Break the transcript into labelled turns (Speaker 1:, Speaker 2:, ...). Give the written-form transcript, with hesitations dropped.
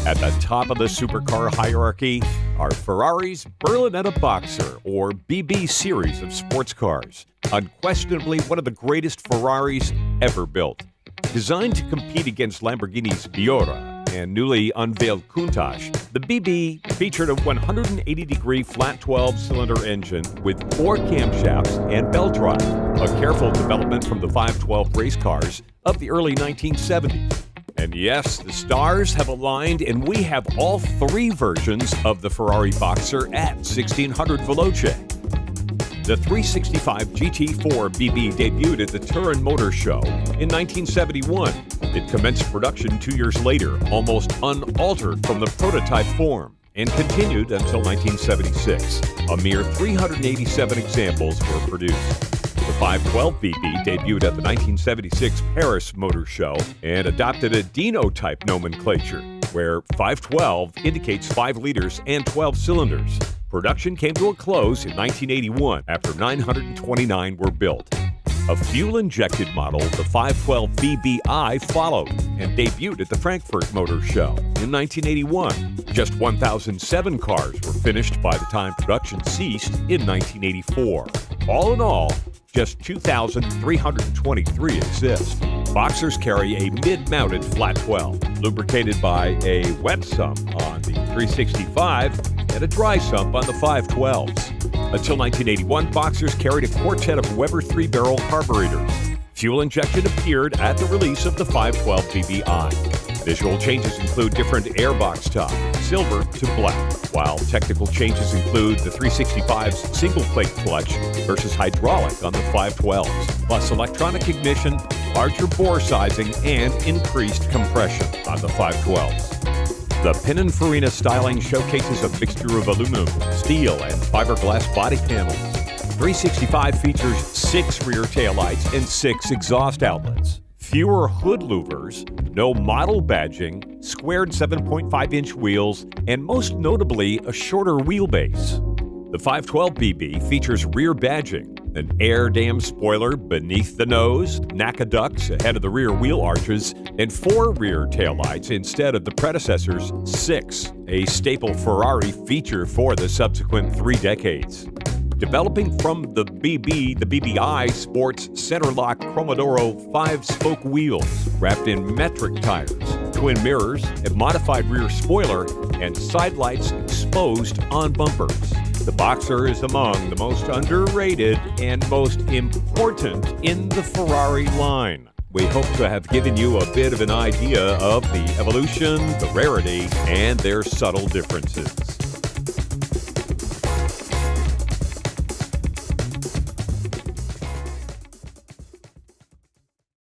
Speaker 1: At the top of the supercar hierarchy are Ferrari's Berlinetta Boxer, or BB series of sports cars. Unquestionably one of the greatest Ferraris ever built. Designed to compete against Lamborghini's Miura and newly unveiled Countach, the BB featured a 180-degree flat 12-cylinder engine with 4 camshafts and bell drive, a careful development from the 512 race cars of the early 1970s. And yes, the stars have aligned, and we have all 3 versions of the Ferrari Boxer at 1600 Veloce. The 365 GT4 BB debuted at the Turin Motor Show in 1971. It commenced production 2 years later, almost unaltered from the prototype form, and continued until 1976. A mere 387 examples were produced. The 512 BB debuted at the 1976 Paris Motor Show and adopted a Dino-type nomenclature, where 512 indicates 5 liters and 12 cylinders. Production came to a close in 1981 after 929 were built. A fuel-injected model, the 512 BBI, followed and debuted at the Frankfurt Motor Show in 1981. Just 1,007 cars were finished by the time production ceased in 1984. All in all, just 2,323 exist. Boxers carry a mid-mounted flat 12, lubricated by a wet sump on the 365 and a dry sump on the 512s. Until 1981, Boxers carried a quartet of Weber 3-barrel carburetors. Fuel injection appeared at the release of the 512 BBI. Visual changes include different airbox top, silver to black, while technical changes include the 365's single-plate clutch versus hydraulic on the 512s, plus electronic ignition, larger bore sizing, and increased compression on the 512s. The Pininfarina styling showcases a mixture of aluminum, steel, and fiberglass body panels. 365 features 6 rear taillights and 6 exhaust outlets. Fewer hood louvers, no model badging, squared 7.5-inch wheels, and most notably, a shorter wheelbase. The 512 BB features rear badging, an air dam spoiler beneath the nose, NACA ducts ahead of the rear wheel arches, and 4 rear taillights instead of the predecessor's 6, a staple Ferrari feature for the subsequent 3 decades. Developing from the BB, the BBI sports center-lock Cromodoro 5-spoke wheels wrapped in metric tires, twin mirrors, a modified rear spoiler, and side lights exposed on bumpers. The Boxer is among the most underrated and most important in the Ferrari line. We hope to have given you a bit of an idea of the evolution, the rarity, and their subtle differences.